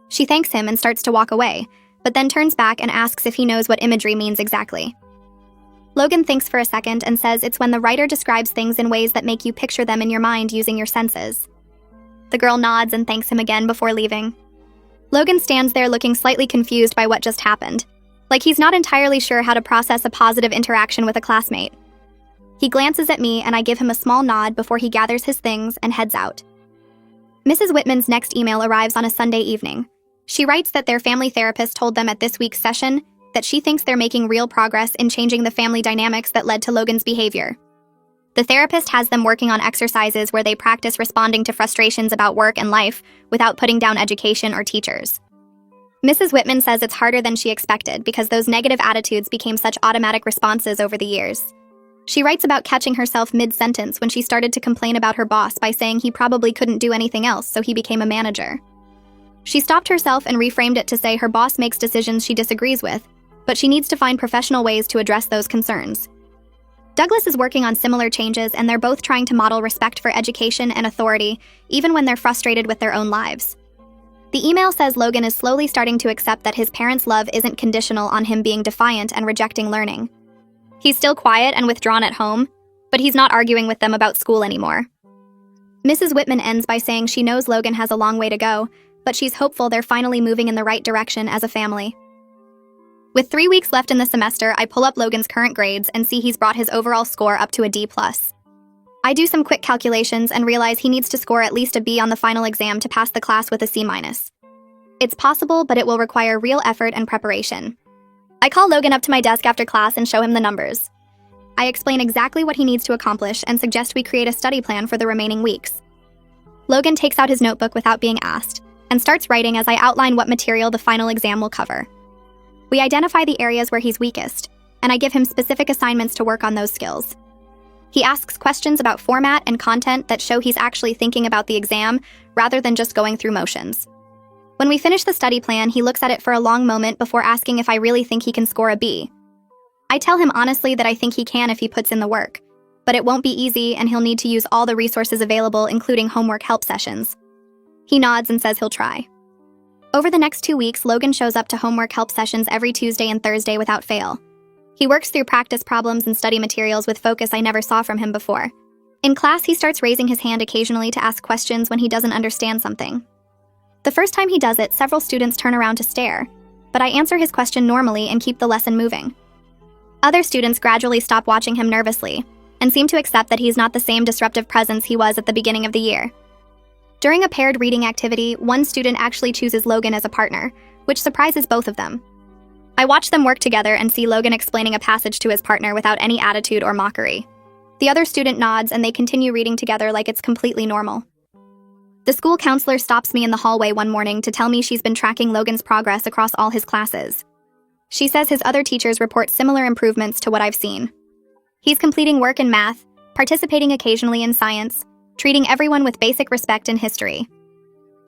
She thanks him and starts to walk away, but then turns back and asks if he knows what imagery means exactly. Logan thinks for a second and says it's when the writer describes things in ways that make you picture them in your mind using your senses. The girl nods and thanks him again before leaving. Logan stands there looking slightly confused by what just happened, like he's not entirely sure how to process a positive interaction with a classmate. He glances at me and I give him a small nod before he gathers his things and heads out. Mrs. Whitman's next email arrives on a Sunday evening. She writes that their family therapist told them at this week's session that she thinks they're making real progress in changing the family dynamics that led to Logan's behavior. The therapist has them working on exercises where they practice responding to frustrations about work and life without putting down education or teachers. Mrs. Whitman says it's harder than she expected because those negative attitudes became such automatic responses over the years. She writes about catching herself mid-sentence when she started to complain about her boss by saying he probably couldn't do anything else, so he became a manager. She stopped herself and reframed it to say her boss makes decisions she disagrees with, but she needs to find professional ways to address those concerns. Douglas is working on similar changes, and they're both trying to model respect for education and authority, even when they're frustrated with their own lives. The email says Logan is slowly starting to accept that his parents' love isn't conditional on him being defiant and rejecting learning. He's still quiet and withdrawn at home, but he's not arguing with them about school anymore. Mrs. Whitman ends by saying she knows Logan has a long way to go, but she's hopeful they're finally moving in the right direction as a family. With 3 weeks left in the semester, I pull up Logan's current grades and see he's brought his overall score up to a D+. I do some quick calculations and realize he needs to score at least a B on the final exam to pass the class with a C-. It's possible, but it will require real effort and preparation. I call Logan up to my desk after class and show him the numbers. I explain exactly what he needs to accomplish and suggest we create a study plan for the remaining weeks. Logan takes out his notebook without being asked and starts writing as I outline what material the final exam will cover. We identify the areas where he's weakest, and I give him specific assignments to work on those skills. He asks questions about format and content that show he's actually thinking about the exam rather than just going through motions. When we finish the study plan, he looks at it for a long moment before asking if I really think he can score a B. I tell him honestly that I think he can if he puts in the work, but it won't be easy and he'll need to use all the resources available, including homework help sessions. He nods and says he'll try. Over the next 2 weeks, Logan shows up to homework help sessions every Tuesday and Thursday without fail. He works through practice problems and study materials with focus I never saw from him before. In class, he starts raising his hand occasionally to ask questions when he doesn't understand something. The first time he does it, several students turn around to stare, but I answer his question normally and keep the lesson moving. Other students gradually stop watching him nervously and seem to accept that he's not the same disruptive presence he was at the beginning of the year. During a paired reading activity, one student actually chooses Logan as a partner, which surprises both of them. I watch them work together and see Logan explaining a passage to his partner without any attitude or mockery. The other student nods and they continue reading together like it's completely normal. The school counselor stops me in the hallway one morning to tell me she's been tracking Logan's progress across all his classes. She says his other teachers report similar improvements to what I've seen. He's completing work in math, participating occasionally in science, treating everyone with basic respect in history.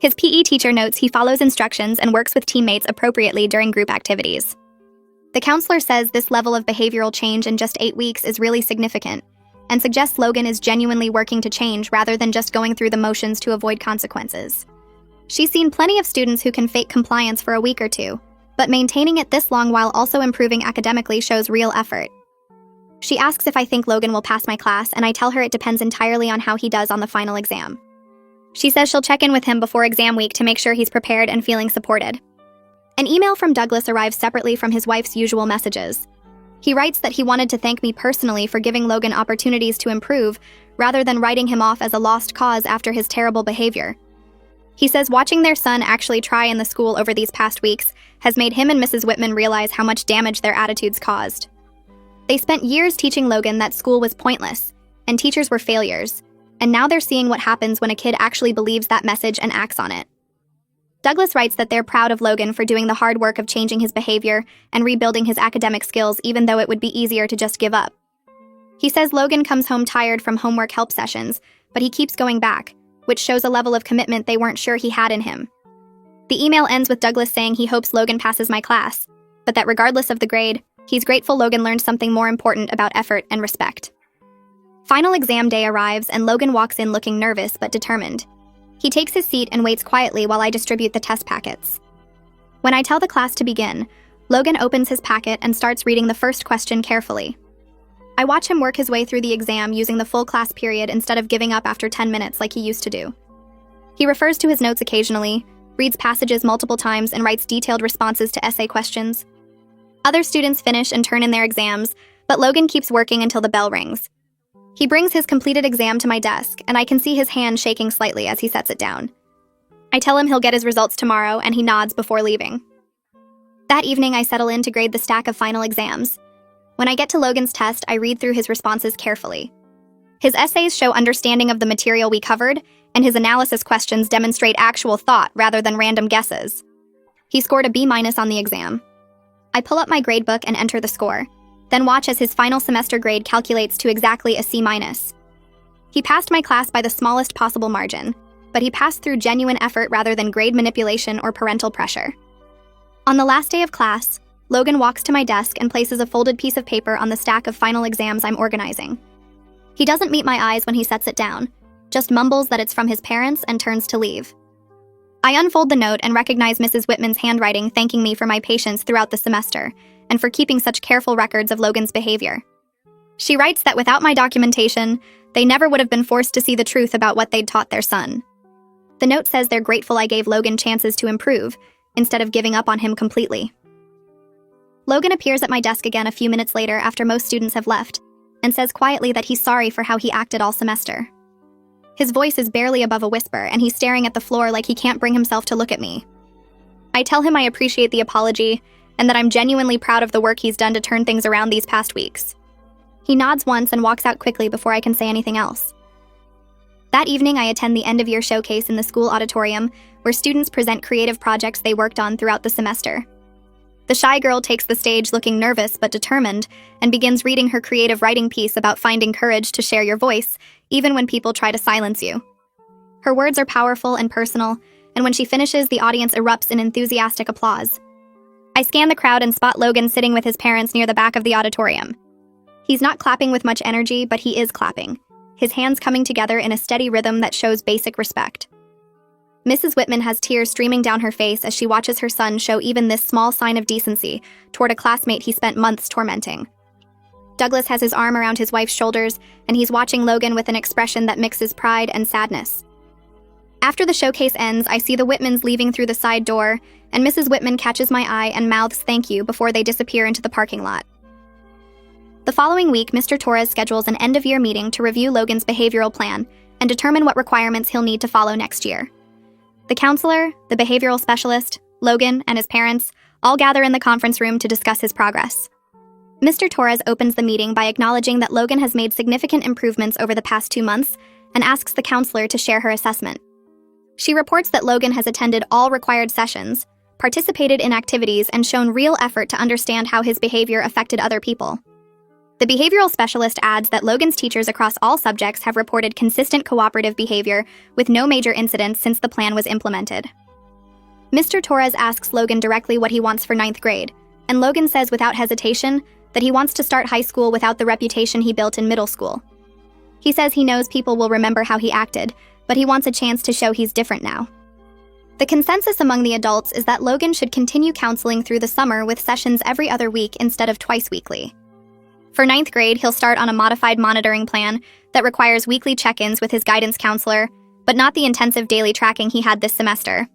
His PE teacher notes he follows instructions and works with teammates appropriately during group activities. The counselor says this level of behavioral change in just 8 weeks is really significant, and suggests Logan is genuinely working to change rather than just going through the motions to avoid consequences. She's seen plenty of students who can fake compliance for a week or two, but maintaining it this long while also improving academically shows real effort. She asks if I think Logan will pass my class, and I tell her it depends entirely on how he does on the final exam. She says she'll check in with him before exam week to make sure he's prepared and feeling supported. An email from Douglas arrives separately from his wife's usual messages. He writes that he wanted to thank me personally for giving Logan opportunities to improve, rather than writing him off as a lost cause after his terrible behavior. He says watching their son actually try in the school over these past weeks has made him and Mrs. Whitman realize how much damage their attitudes caused. They spent years teaching Logan that school was pointless, and teachers were failures, and now they're seeing what happens when a kid actually believes that message and acts on it. Douglas writes that they're proud of Logan for doing the hard work of changing his behavior and rebuilding his academic skills, even though it would be easier to just give up. He says Logan comes home tired from homework help sessions, but he keeps going back, which shows a level of commitment they weren't sure he had in him. The email ends with Douglas saying he hopes Logan passes my class, but that regardless of the grade, he's grateful Logan learned something more important about effort and respect. Final exam day arrives and Logan walks in looking nervous but determined. He takes his seat and waits quietly while I distribute the test packets. When I tell the class to begin, Logan opens his packet and starts reading the first question carefully. I watch him work his way through the exam using the full class period instead of giving up after 10 minutes like he used to do. He refers to his notes occasionally, reads passages multiple times, and writes detailed responses to essay questions. Other students finish and turn in their exams, but Logan keeps working until the bell rings. He brings his completed exam to my desk, and I can see his hand shaking slightly as he sets it down. I tell him he'll get his results tomorrow, and he nods before leaving. That evening, I settle in to grade the stack of final exams. When I get to Logan's test, I read through his responses carefully. His essays show understanding of the material we covered, and his analysis questions demonstrate actual thought rather than random guesses. He scored a B- on the exam. I pull up my gradebook and enter the score, then watch as his final semester grade calculates to exactly a C-. He passed my class by the smallest possible margin, but he passed through genuine effort rather than grade manipulation or parental pressure. On the last day of class, Logan walks to my desk and places a folded piece of paper on the stack of final exams I'm organizing. He doesn't meet my eyes when he sets it down, just mumbles that it's from his parents and turns to leave. I unfold the note and recognize Mrs. Whitman's handwriting thanking me for my patience throughout the semester and for keeping such careful records of Logan's behavior. She writes that without my documentation, they never would have been forced to see the truth about what they'd taught their son. The note says they're grateful I gave Logan chances to improve, instead of giving up on him completely. Logan appears at my desk again a few minutes later after most students have left, and says quietly that he's sorry for how he acted all semester. His voice is barely above a whisper, and he's staring at the floor like he can't bring himself to look at me. I tell him I appreciate the apology, and that I'm genuinely proud of the work he's done to turn things around these past weeks. He nods once and walks out quickly before I can say anything else. That evening, I attend the end-of-year showcase in the school auditorium, where students present creative projects they worked on throughout the semester. The shy girl takes the stage looking nervous but determined, and begins reading her creative writing piece about finding courage to share your voice, even when people try to silence you. Her words are powerful and personal, and when she finishes, the audience erupts in enthusiastic applause. I scan the crowd and spot Logan sitting with his parents near the back of the auditorium. He's not clapping with much energy, but he is clapping, his hands coming together in a steady rhythm that shows basic respect. Mrs. Whitman has tears streaming down her face as she watches her son show even this small sign of decency toward a classmate he spent months tormenting. Douglas has his arm around his wife's shoulders, and he's watching Logan with an expression that mixes pride and sadness. After the showcase ends, I see the Whitmans leaving through the side door, and Mrs. Whitman catches my eye and mouths thank you before they disappear into the parking lot. The following week, Mr. Torres schedules an end-of-year meeting to review Logan's behavioral plan and determine what requirements he'll need to follow next year. The counselor, the behavioral specialist, Logan, and his parents all gather in the conference room to discuss his progress. Mr. Torres opens the meeting by acknowledging that Logan has made significant improvements over the past 2 months and asks the counselor to share her assessment. She reports that Logan has attended all required sessions, participated in activities, and shown real effort to understand how his behavior affected other people. The behavioral specialist adds that Logan's teachers across all subjects have reported consistent cooperative behavior with no major incidents since the plan was implemented. Mr. Torres asks Logan directly what he wants for 9th grade, and Logan says without hesitation that he wants to start high school without the reputation he built in middle school. He says he knows people will remember how he acted, but he wants a chance to show he's different now. The consensus among the adults is that Logan should continue counseling through the summer with sessions every other week instead of twice weekly. For 9th grade, he'll start on a modified monitoring plan that requires weekly check-ins with his guidance counselor, but not the intensive daily tracking he had this semester.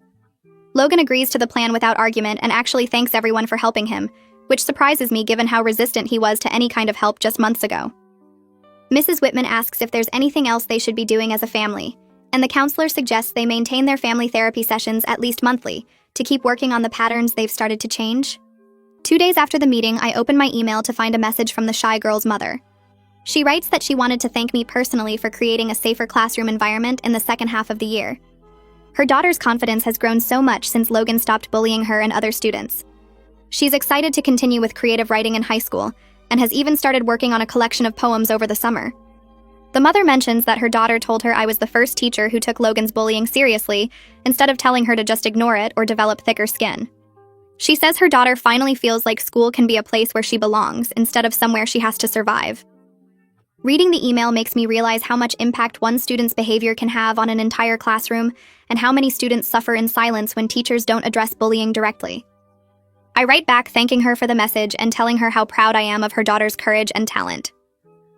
Logan agrees to the plan without argument and actually thanks everyone for helping him, which surprises me given how resistant he was to any kind of help just months ago. Mrs. Whitman asks if there's anything else they should be doing as a family, and the counselor suggests they maintain their family therapy sessions at least monthly to keep working on the patterns they've started to change. 2 days after the meeting, I open my email to find a message from the shy girl's mother. She writes that she wanted to thank me personally for creating a safer classroom environment in the second half of the year. Her daughter's confidence has grown so much since Logan stopped bullying her and other students. She's excited to continue with creative writing in high school, and has even started working on a collection of poems over the summer. The mother mentions that her daughter told her I was the first teacher who took Logan's bullying seriously, instead of telling her to just ignore it or develop thicker skin. She says her daughter finally feels like school can be a place where she belongs, instead of somewhere she has to survive. Reading the email makes me realize how much impact one student's behavior can have on an entire classroom, and how many students suffer in silence when teachers don't address bullying directly. I write back thanking her for the message and telling her how proud I am of her daughter's courage and talent.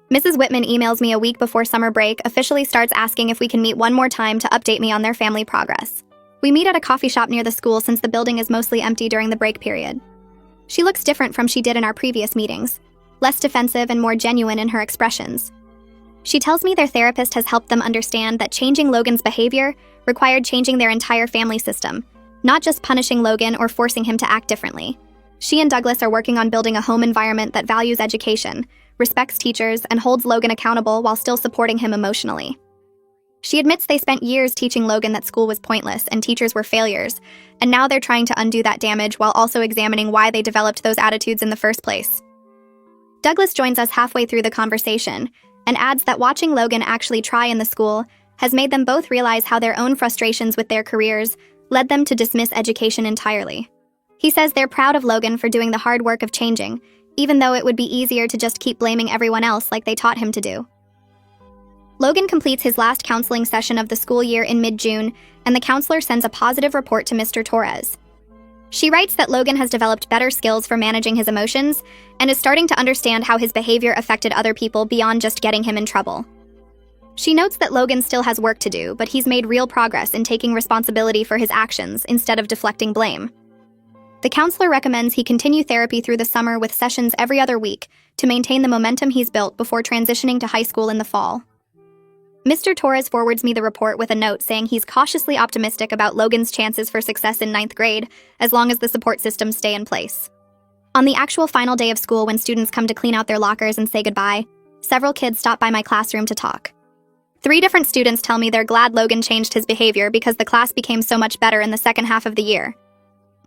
Mrs. Whitman emails me a week before summer break, officially starts asking if we can meet one more time to update me on their family progress. We meet at a coffee shop near the school since the building is mostly empty during the break period. She looks different from she did in our previous meetings, less defensive and more genuine in her expressions. She tells me their therapist has helped them understand that changing Logan's behavior required changing their entire family system, not just punishing Logan or forcing him to act differently. She and Douglas are working on building a home environment that values education, respects teachers, and holds Logan accountable while still supporting him emotionally. She admits they spent years teaching Logan that school was pointless and teachers were failures, and now they're trying to undo that damage while also examining why they developed those attitudes in the first place. Douglas joins us halfway through the conversation and adds that watching Logan actually try in the school has made them both realize how their own frustrations with their careers led them to dismiss education entirely. He says they're proud of Logan for doing the hard work of changing, even though it would be easier to just keep blaming everyone else like they taught him to do. Logan completes his last counseling session of the school year in mid-June, and the counselor sends a positive report to Mr. Torres. She writes that Logan has developed better skills for managing his emotions and is starting to understand how his behavior affected other people beyond just getting him in trouble. She notes that Logan still has work to do, but he's made real progress in taking responsibility for his actions instead of deflecting blame. The counselor recommends he continue therapy through the summer with sessions every other week to maintain the momentum he's built before transitioning to high school in the fall. Mr. Torres forwards me the report with a note saying he's cautiously optimistic about Logan's chances for success in 9th grade, as long as the support systems stay in place. On the actual final day of school, when students come to clean out their lockers and say goodbye, several kids stop by my classroom to talk. 3 different students tell me they're glad Logan changed his behavior because the class became so much better in the second half of the year.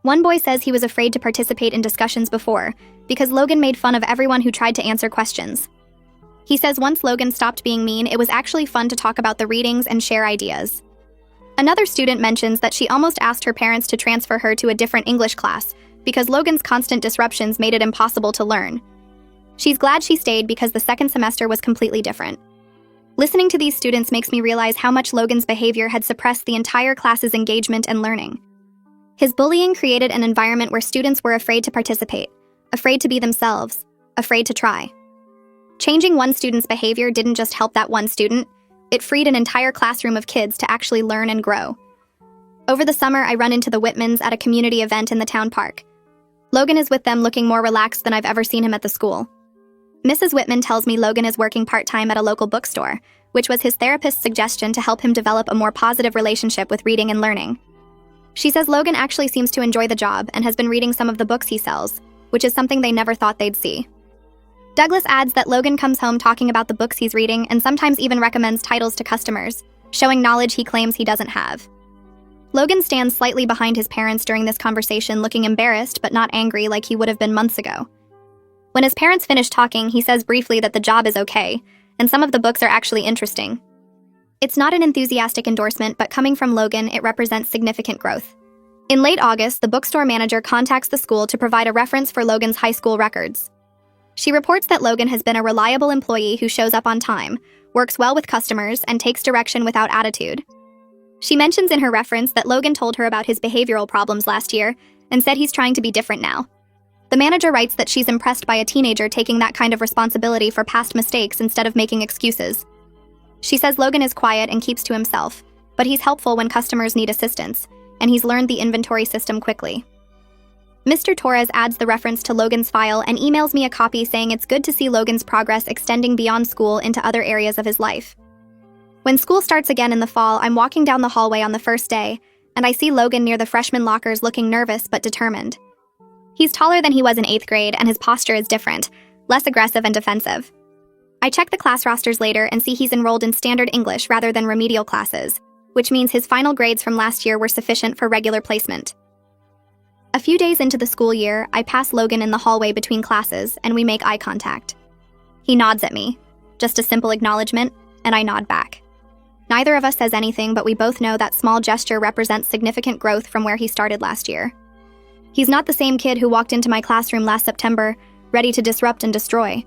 One boy says he was afraid to participate in discussions before because Logan made fun of everyone who tried to answer questions. He says once Logan stopped being mean, it was actually fun to talk about the readings and share ideas. Another student mentions that she almost asked her parents to transfer her to a different English class because Logan's constant disruptions made it impossible to learn. She's glad she stayed because the second semester was completely different. Listening to these students makes me realize how much Logan's behavior had suppressed the entire class's engagement and learning. His bullying created an environment where students were afraid to participate, afraid to be themselves, afraid to try. Changing one student's behavior didn't just help that one student, it freed an entire classroom of kids to actually learn and grow. Over the summer, I run into the Whitmans at a community event in the town park. Logan is with them looking more relaxed than I've ever seen him at the school. Mrs. Whitman tells me Logan is working part-time at a local bookstore, which was his therapist's suggestion to help him develop a more positive relationship with reading and learning. She says Logan actually seems to enjoy the job and has been reading some of the books he sells, which is something they never thought they'd see. Douglas adds that Logan comes home talking about the books he's reading and sometimes even recommends titles to customers, showing knowledge he claims he doesn't have. Logan stands slightly behind his parents during this conversation, looking embarrassed but not angry like he would have been months ago. When his parents finish talking, he says briefly that the job is okay, and some of the books are actually interesting. It's not an enthusiastic endorsement, but coming from Logan, it represents significant growth. In late August, the bookstore manager contacts the school to provide a reference for Logan's high school records. She reports that Logan has been a reliable employee who shows up on time, works well with customers, and takes direction without attitude. She mentions in her reference that Logan told her about his behavioral problems last year and said he's trying to be different now. The manager writes that she's impressed by a teenager taking that kind of responsibility for past mistakes instead of making excuses. She says Logan is quiet and keeps to himself, but he's helpful when customers need assistance, and he's learned the inventory system quickly. Mr. Torres adds the reference to Logan's file and emails me a copy saying it's good to see Logan's progress extending beyond school into other areas of his life. When school starts again in the fall, I'm walking down the hallway on the first day, and I see Logan near the freshman lockers looking nervous but determined. He's taller than he was in 8th grade, and his posture is different, less aggressive and defensive. I check the class rosters later and see he's enrolled in standard English rather than remedial classes, which means his final grades from last year were sufficient for regular placement. A few days into the school year, I pass Logan in the hallway between classes, and we make eye contact. He nods at me, just a simple acknowledgement, and I nod back. Neither of us says anything, but we both know that small gesture represents significant growth from where he started last year. He's not the same kid who walked into my classroom last September, ready to disrupt and destroy.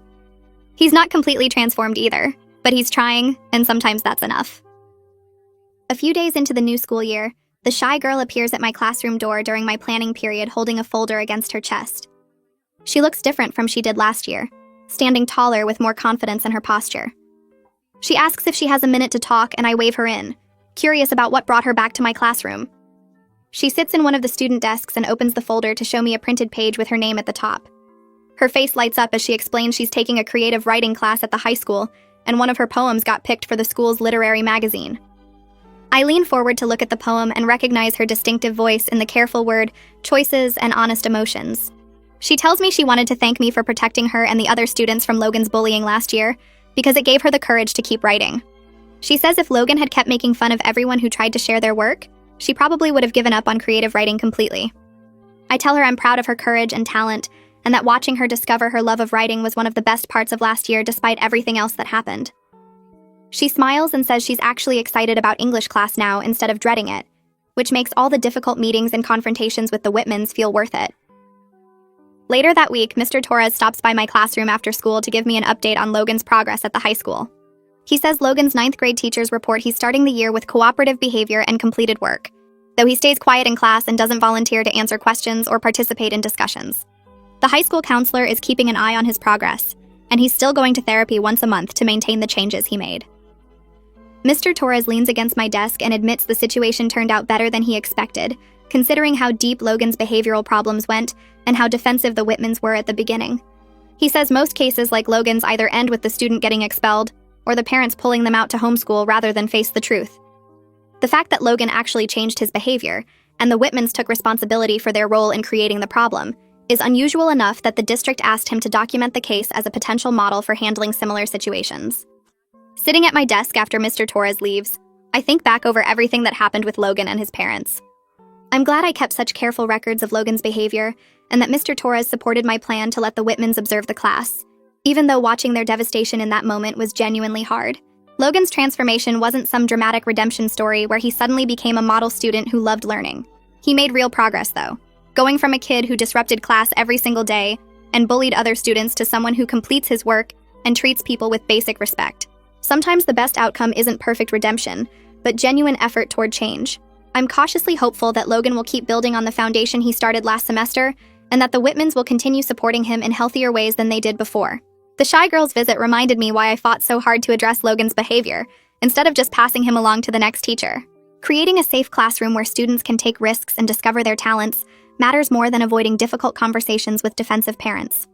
He's not completely transformed either, but he's trying, and sometimes that's enough. A few days into the new school year, the shy girl appears at my classroom door during my planning period holding a folder against her chest. She looks different from she did last year, standing taller with more confidence in her posture. She asks if she has a minute to talk, and I wave her in, curious about what brought her back to my classroom. She sits in one of the student desks and opens the folder to show me a printed page with her name at the top. Her face lights up as she explains she's taking a creative writing class at the high school, and one of her poems got picked for the school's literary magazine. I lean forward to look at the poem and recognize her distinctive voice in the careful word, choices, and honest emotions. She tells me she wanted to thank me for protecting her and the other students from Logan's bullying last year, because it gave her the courage to keep writing. She says if Logan had kept making fun of everyone who tried to share their work, she probably would have given up on creative writing completely. I tell her I'm proud of her courage and talent, and that watching her discover her love of writing was one of the best parts of last year despite everything else that happened. She smiles and says she's actually excited about English class now instead of dreading it, which makes all the difficult meetings and confrontations with the Whitmans feel worth it. Later that week, Mr. Torres stops by my classroom after school to give me an update on Logan's progress at the high school. He says Logan's 9th grade teachers report he's starting the year with cooperative behavior and completed work, though he stays quiet in class and doesn't volunteer to answer questions or participate in discussions. The high school counselor is keeping an eye on his progress, and he's still going to therapy once a month to maintain the changes he made. Mr. Torres leans against my desk and admits the situation turned out better than he expected, considering how deep Logan's behavioral problems went and how defensive the Whitmans were at the beginning. He says most cases like Logan's either end with the student getting expelled or the parents pulling them out to homeschool rather than face the truth. The fact that Logan actually changed his behavior and the Whitmans took responsibility for their role in creating the problem is unusual enough that the district asked him to document the case as a potential model for handling similar situations. Sitting at my desk after Mr. Torres leaves, I think back over everything that happened with Logan and his parents. I'm glad I kept such careful records of Logan's behavior and that Mr. Torres supported my plan to let the Whitmans observe the class, even though watching their devastation in that moment was genuinely hard. Logan's transformation wasn't some dramatic redemption story where he suddenly became a model student who loved learning. He made real progress, though, going from a kid who disrupted class every single day and bullied other students to someone who completes his work and treats people with basic respect. Sometimes the best outcome isn't perfect redemption, but genuine effort toward change. I'm cautiously hopeful that Logan will keep building on the foundation he started last semester, and that the Whitmans will continue supporting him in healthier ways than they did before. The shy girl's visit reminded me why I fought so hard to address Logan's behavior, instead of just passing him along to the next teacher. Creating a safe classroom where students can take risks and discover their talents matters more than avoiding difficult conversations with defensive parents.